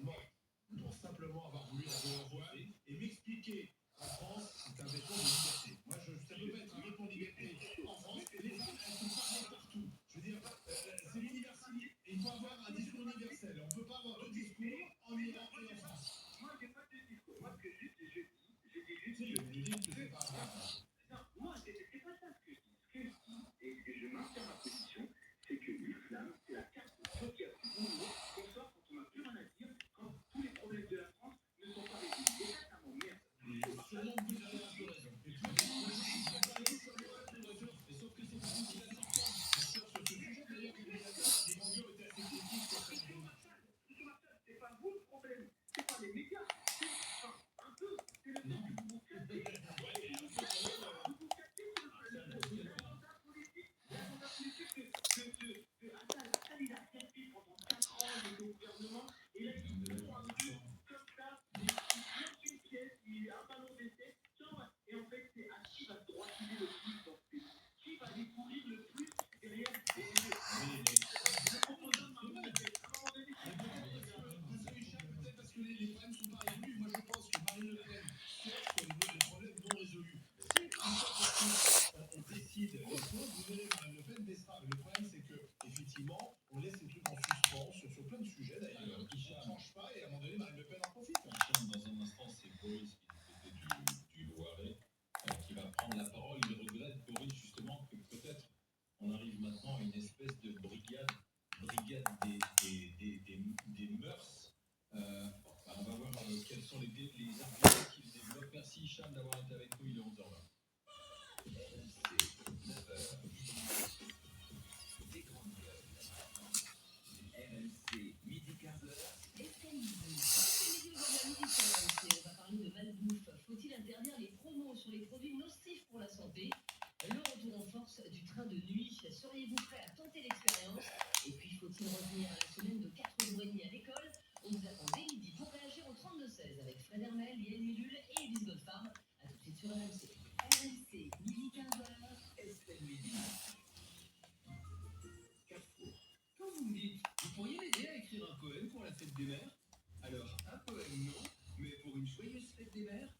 raisonnement pour simplement avoir voulu la voile et m'expliquer en France, c'est un vêtement de liberté. Moi, ça peut pas être un vêtement de liberté en France. Les femmes, elles sont pareilles partout. Je veux dire, c'est l'universel. Il faut avoir un discours universel. On ne peut pas avoir deux discours en Iran et en France. Moi, j'ai pas de discours. Moi, ce que j'ai dit, juste. Si, je dis que c'est pas vrai. Non, moi, c'est pas ça ce que je dis. Ce que je dis, et je maintiens ma position, c'est que l'islam, c'est la carte de Dieu qui a pu nous bonsoir quand on n'a plus rien à dire, quand tous les problèmes de la France ne sont pas résolus. Et ça m'emmerde. Sûrement que vous avez un peu raison. Et puis, moi, je suis d'accord avec vous sur les voitures, mais sauf que c'est pas vous qui la sortez. Sur ce sujet, d'ailleurs, les banlieues étaient assez critiques sur cette démarche. C'est pas vous le problème, c'est pas les médias. Enfin, un peu, c'est le fait que vous vous cassez. Vous vous cassez sur l'agenda politique. L'agenda politique de Attal, il a servi pendant 4 ans, il était au gouvernement, et là, il prend un vieux comme ça, il lance une pièce, il a un ballon d'essai, et en fait, c'est à qui va droitiser le plus dans ce pays, qui va les courir le plus derrière. Le proposant de Marine Le Pen, à un moment donné, peut-être parce que les problèmes ne sont pas résolus. Moi, je pense que Marine Le Pen cherche sur les problèmes non résolus. Si une fois on décide les choses, vous verrez Marine Le Pen baissera. Mais le problème, c'est que effectivement, on laisse ces trucs en suspens sur plein de sujets d'ailleurs. On ne tranche pas et à un moment donné, Marine Le Pen en profite. Dans un instant, c'est Boris qui du côté du Loiret qui va prendre la parole. Il regrette, Boris, justement, que peut-être on arrive maintenant à une espèce de brigade des mœurs. On va voir quels sont les arguments qu'il développe. Merci Hicham d'avoir été avec nous, il est 11h20. Des grandes gueules. RMC, midi 15h. On va parler de malbouffe. Faut-il interdire les promos sur les produits nocifs pour la santé? Le retour en force du train de nuit. Seriez-vous prêt à tenter l'expérience? Et puis, faut-il revenir à la semaine de 4 jours et demi à l'école? On vous attend dès midi pour réagir au 32-16 avec Fred Hermel, Yael Milul et Elise Goldfarb. A tout de suite sur RMC. RMC, midi 15h. Estelle Midi. Carrefour. Quand vous me dites, vous pourriez m'aider à écrire un poème pour la fête des mères? Alors, un poème non, mais pour une joyeuse fête des mères,